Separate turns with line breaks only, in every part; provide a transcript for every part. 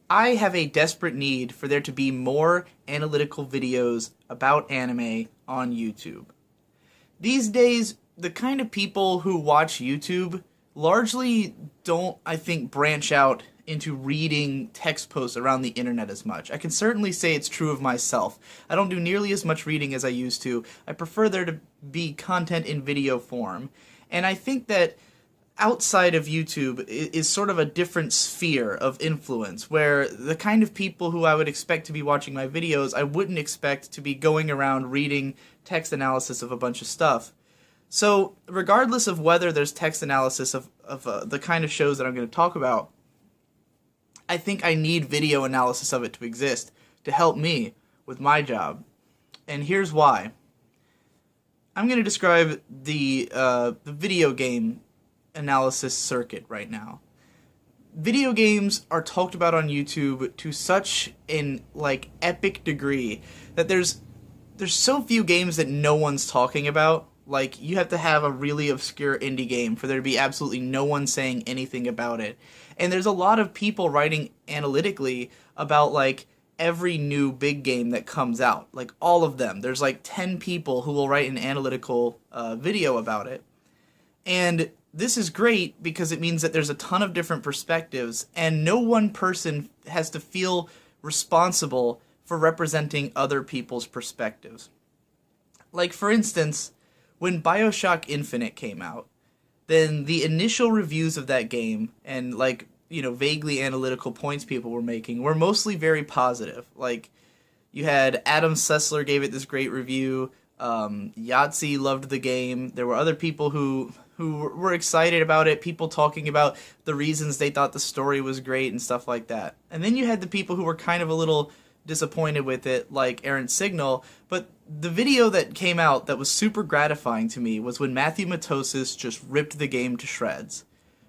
I have a desperate need for there to be more analytical videos about anime on YouTube. These days, the kind of people who watch YouTube largely don't, I think, branch out into reading text posts around the internet as much. I can certainly say it's true of myself. I don't do nearly as much reading as I used to. I prefer there to be content in video form. And I think that outside of YouTube is sort of a different sphere of influence where the kind of people who I would expect to be watching my videos, I wouldn't expect to be going around reading text analysis of a bunch of stuff. So regardless of whether there's text analysis of the kind of shows that I'm going to talk about, I think I need video analysis of it to exist to help me with my job. And here's why. I'm going to describe the video game analysis circuit right now. Video games are talked about on YouTube to such an epic degree that there's so few games that no one's talking about. Like, you have to have a really obscure indie game for there to be absolutely no one saying anything about it. And there's a lot of people writing analytically about every new big game that comes out. Like, all of them. There's 10 people who will write an analytical video about it. And this is great because it means that there's a ton of different perspectives, and no one person has to feel responsible for representing other people's perspectives. Like, for instance, when BioShock Infinite came out, then the initial reviews of that game and vaguely analytical points people were making were mostly very positive. Like, you had Adam Sessler gave it this great review. Yahtzee loved the game. There were other people who were excited about it, people talking about the reasons they thought the story was great and stuff like that. And then you had the people who were kind of a little disappointed with it, like Aaron Signal. But the video that came out that was super gratifying to me was when Matthew Matosis just ripped the game to shreds.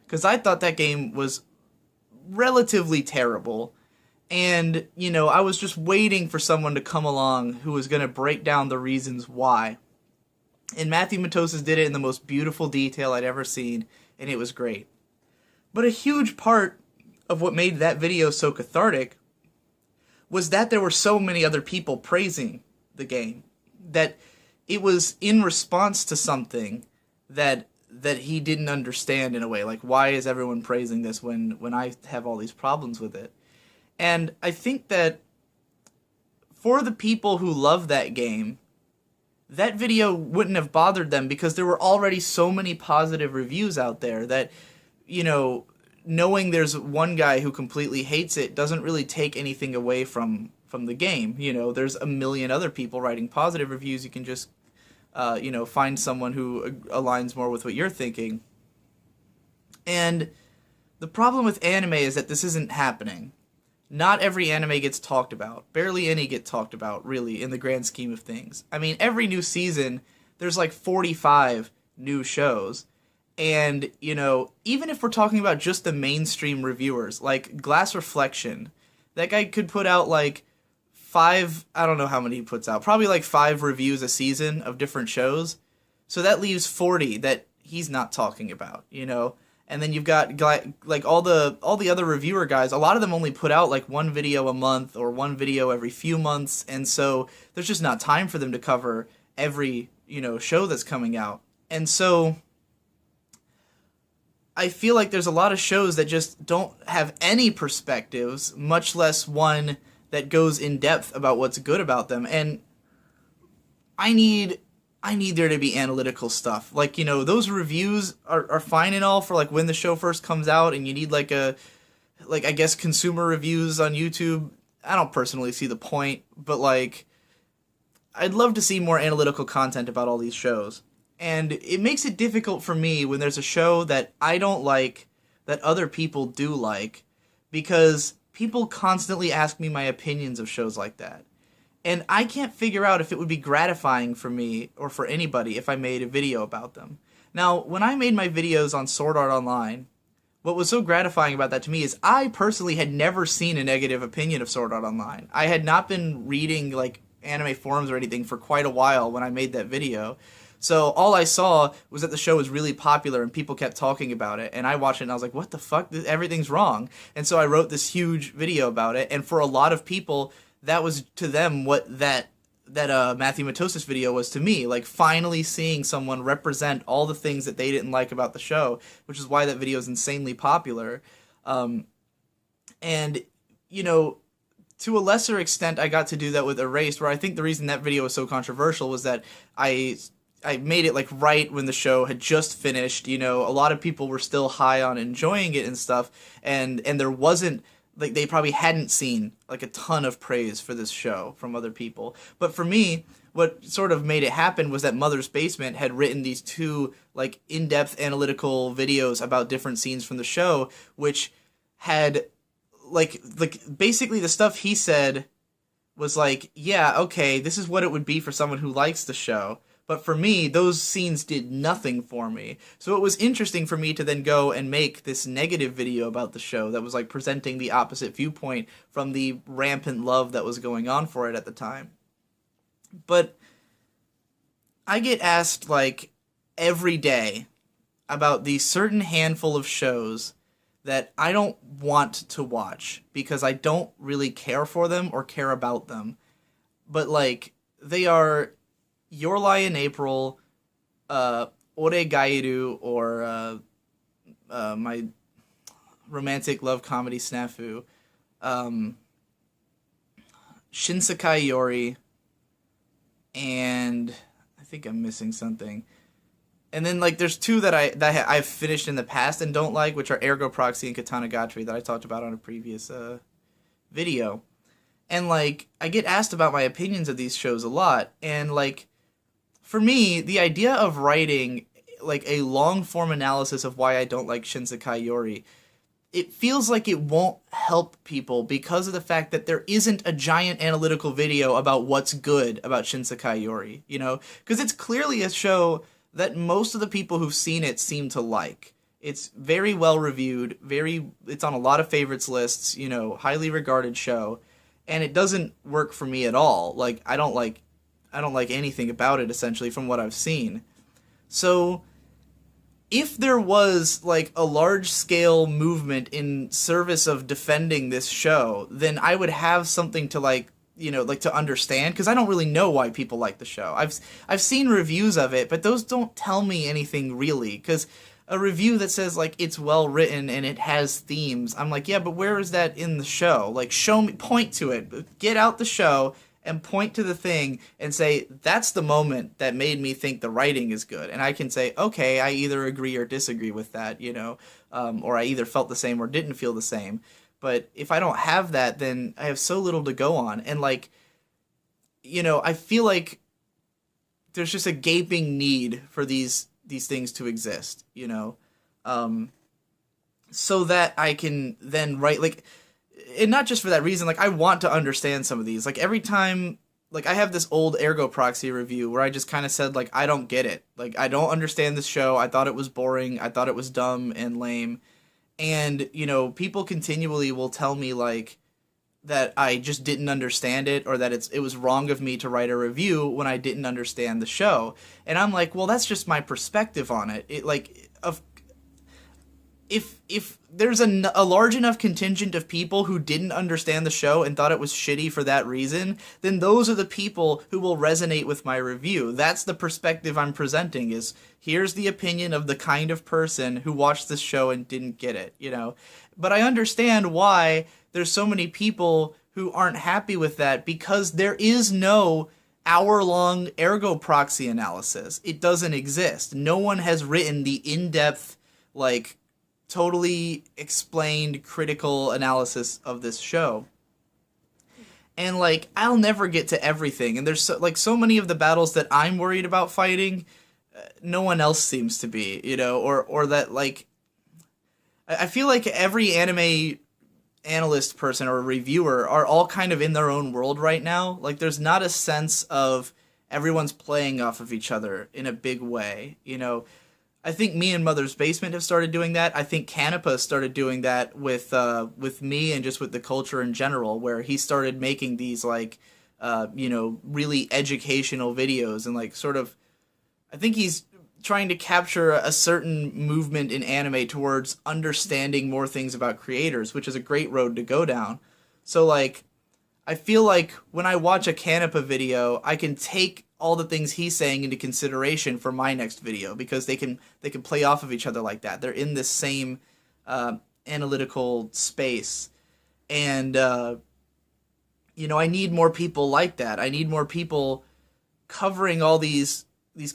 Because I thought that game was relatively terrible. And, I was just waiting for someone to come along who was going to break down the reasons why. And Matthew Matosis did it in the most beautiful detail I'd ever seen, and it was great. But a huge part of what made that video so cathartic was that there were so many other people praising the game. That it was in response to something that he didn't understand in a way. Like, why is everyone praising this when I have all these problems with it? And I think that for the people who love that game, that video wouldn't have bothered them because there were already so many positive reviews out there that, knowing there's one guy who completely hates it doesn't really take anything away from the game. There's a million other people writing positive reviews. You can just, find someone who aligns more with what you're thinking. And the problem with anime is that this isn't happening. Not every anime gets talked about. Barely any get talked about, really, in the grand scheme of things. I mean, every new season, there's 45 new shows. And, even if we're talking about just the mainstream reviewers, like Glass Reflection, that guy could put out, 5, I don't know how many he puts out, probably 5 reviews a season of different shows. So that leaves 40 that he's not talking about, And then you've got all the other reviewer guys. A lot of them only put out one video a month or one video every few months, and so there's just not time for them to cover every show that's coming out. And so I feel like there's a lot of shows that just don't have any perspectives, much less one that goes in depth about what's good about them. And I need there to be analytical stuff. Those reviews are fine and all for when the show first comes out and you need I guess consumer reviews on YouTube. I don't personally see the point, but I'd love to see more analytical content about all these shows. And it makes it difficult for me when there's a show that I don't like that other people do like, because people constantly ask me my opinions of shows like that. And I can't figure out if it would be gratifying for me or for anybody if I made a video about them. Now, when I made my videos on Sword Art Online, what was so gratifying about that to me is I personally had never seen a negative opinion of Sword Art Online. I had not been reading anime forums or anything for quite a while when I made that video. So all I saw was that the show was really popular and people kept talking about it. And I watched it and I was like, what the fuck? Everything's wrong. And so I wrote this huge video about it. And for a lot of people, that was to them what that Matthew Matosis video was to me, like finally seeing someone represent all the things that they didn't like about the show, which is why that video is insanely popular. And, you know, to a lesser extent, I got to do that with Erased, where I think the reason that video was so controversial was that I made it like right when the show had just finished. You know, a lot of people were still high on enjoying it and stuff, and there wasn't, like, they probably hadn't seen like a ton of praise for this show from other people. But for me, what sort of made it happen was that Mother's Basement had written these two like in-depth analytical videos about different scenes from the show, which had like basically the stuff he said was like, yeah, okay, this is what it would be for someone who likes the show. But for me, those scenes did nothing for me. So it was interesting for me to then go and make this negative video about the show that was like presenting the opposite viewpoint from the rampant love that was going on for it at the time. But I get asked like every day about the certain handful of shows that I don't want to watch because I don't really care for them or care about them. But like, they are Your Lie in April, Ore Gairu, or my romantic love comedy Snafu, Shinsekai Yori, and I think I'm missing something. And then like there's two that I've finished in the past and don't like, which are Ergo Proxy and Katana Gatari that I talked about on a previous video. And like I get asked about my opinions of these shows a lot, and like for me, the idea of writing like a long form analysis of why I don't like Shinsekai Yori, it feels like it won't help people because of the fact that there isn't a giant analytical video about what's good about Shinsekai Yori, you know? Because it's clearly a show that most of the people who've seen it seem to like. It's very well reviewed, it's on a lot of favorites lists, you know, highly regarded show, and it doesn't work for me at all. Like I don't like anything about it essentially from what I've seen. So if there was like a large scale movement in service of defending this show, then I would have something to like, you know, like to understand, because I don't really know why people like the show. I've seen reviews of it, but those don't tell me anything really, because a review that says like it's well written and it has themes, I'm like, yeah, but where is that in the show? Like, show me, point to it, get out the show and point to the thing and say, that's the moment that made me think the writing is good. And I can say, okay, I either agree or disagree with that, you know, or I either felt the same or didn't feel the same. But if I don't have that, then I have so little to go on. And like, you know, I feel like there's just a gaping need for these things to exist, you know, so that I can then write, like, and not just for that reason, like, I want to understand some of these. Like, every time, like, I have this old Ergo Proxy review where I just kind of said, like, I don't get it. Like, I don't understand this show. I thought it was boring. I thought it was dumb and lame. And, you know, people continually will tell me, like, that I just didn't understand it, or that it was wrong of me to write a review when I didn't understand the show. And I'm like, well, that's just my perspective on it. It, like, if there's a large enough contingent of people who didn't understand the show and thought it was shitty for that reason, then those are the people who will resonate with my review. That's the perspective I'm presenting, is here's the opinion of the kind of person who watched this show and didn't get it, you know? But I understand why there's so many people who aren't happy with that, because there is no hour-long Ergo Proxy analysis. It doesn't exist. No one has written the in-depth, like, totally explained critical analysis of this show. And like, I'll never get to everything, and there's so many of the battles that I'm worried about fighting, no one else seems to be, you know, or that, like, I feel like every anime analyst person or reviewer are all kind of in their own world right now. Like, there's not a sense of everyone's playing off of each other in a big way, you know. I think me and Mother's Basement have started doing that. I think Canepa started doing that with me and just with the culture in general, where he started making these, like, you know, really educational videos and, like, sort of I think he's trying to capture a certain movement in anime towards understanding more things about creators, which is a great road to go down. So like I feel like when I watch a Canepa video, I can take all the things he's saying into consideration for my next video because they can play off of each other like that. They're in this same analytical space, and I need more people like that. I need more people covering all these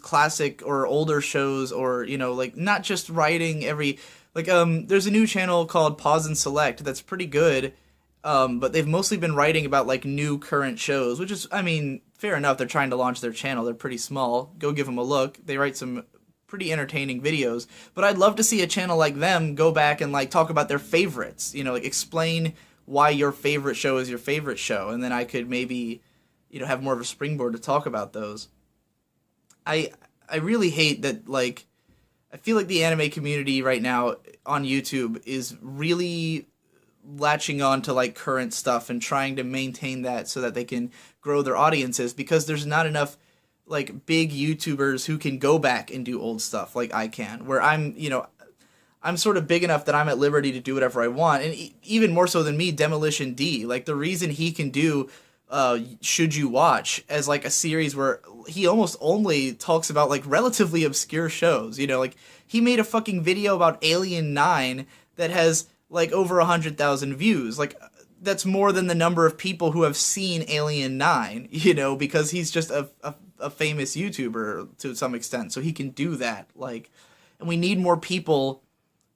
classic or older shows, or like not just writing every there's a new channel called Pause and Select that's pretty good. But they've mostly been writing about like new current shows, which is, I mean, fair enough. They're trying to launch their channel. They're pretty small. Go give them a look. They write some pretty entertaining videos. But I'd love to see a channel like them go back and like talk about their favorites. Like explain why your favorite show is your favorite show, and then I could maybe, have more of a springboard to talk about those. I really hate that. Like, I feel like the anime community right now on YouTube is really latching on to like current stuff and trying to maintain that so that they can grow their audiences, because there's not enough like big YouTubers who can go back and do old stuff like I can, where I'm sort of big enough that I'm at liberty to do whatever I want. And even more so than me, Demolition D, like the reason he can do Should You Watch as like a series where he almost only talks about like relatively obscure shows, like he made a fucking video about Alien 9 that has like over 100,000 views. Like that's more than the number of people who have seen Alien 9, because he's just a famous YouTuber to some extent. So he can do that. Like, and we need more people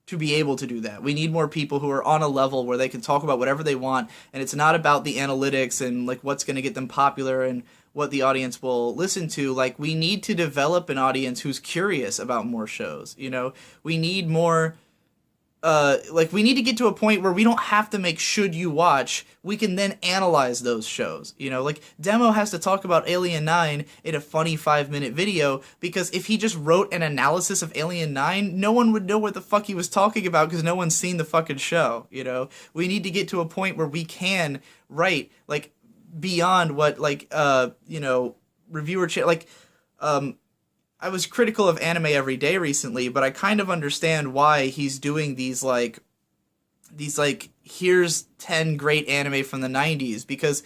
to be able to do that. We need more people who are on a level where they can talk about whatever they want, and it's not about the analytics and like what's going to get them popular and what the audience will listen to. Like, we need to develop an audience who's curious about more shows. We need more we need to get to a point where we don't have to make Should You Watch. We can then analyze those shows. Like Demo has to talk about Alien 9 in a funny 5-minute video, because if he just wrote an analysis of Alien 9, no one would know what the fuck he was talking about because no one's seen the fucking show. We need to get to a point where we can write like beyond what reviewer I was critical of Anime Every Day recently, but I kind of understand why he's doing these here's 10 great anime from the 90s, because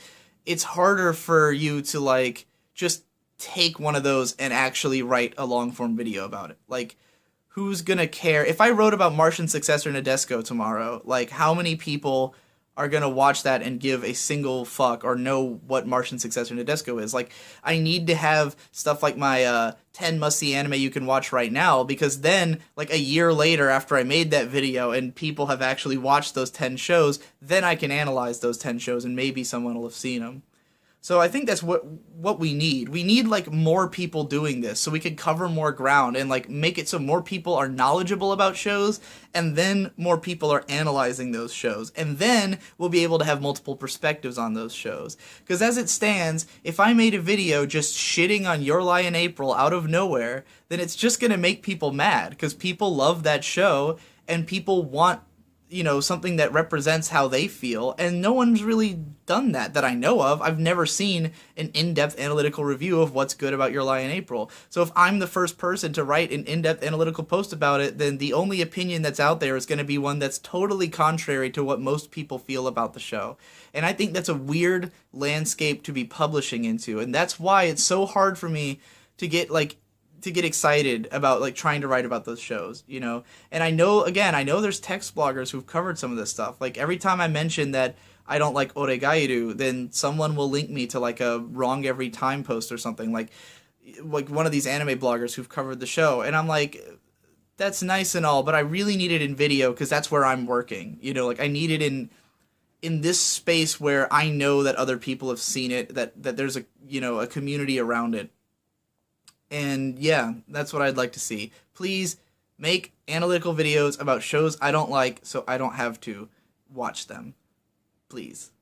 it's harder for you to like just take one of those and actually write a long form video about it. Like, who's gonna care if I wrote about Martian Successor Nadesico tomorrow? Like, how many people are going to watch that and give a single fuck or know what Martian Successor Nadesico is? Like, I need to have stuff like my 10 must-see anime you can watch right now, because then, like, a year later after I made that video and people have actually watched those 10 shows, then I can analyze those 10 shows and maybe someone will have seen them. So I think that's what we need. We need like more people doing this so we can cover more ground and like make it so more people are knowledgeable about shows, and then more people are analyzing those shows, and then we'll be able to have multiple perspectives on those shows. Because as it stands, if I made a video just shitting on Your Lie in April out of nowhere, then it's just going to make people mad, because people love that show and people want something that represents how they feel, and no one's really done that I know of. I've never seen an in-depth analytical review of what's good about Your Lie in April. So if I'm the first person to write an in-depth analytical post about it, then the only opinion that's out there is going to be one that's totally contrary to what most people feel about the show. And I think that's a weird landscape to be publishing into, and that's why it's so hard for me to get excited about like trying to write about those shows, And I know there's text bloggers who've covered some of this stuff. Like, every time I mention that I don't like Oregairu, then someone will link me to like a Wrong Every Time post or something, like one of these anime bloggers who've covered the show. And I'm like, that's nice and all, but I really need it in video because that's where I'm working. Like, I need it in this space where I know that other people have seen it, that there's a community around it. And yeah, that's what I'd like to see. Please make analytical videos about shows I don't like so I don't have to watch them. Please.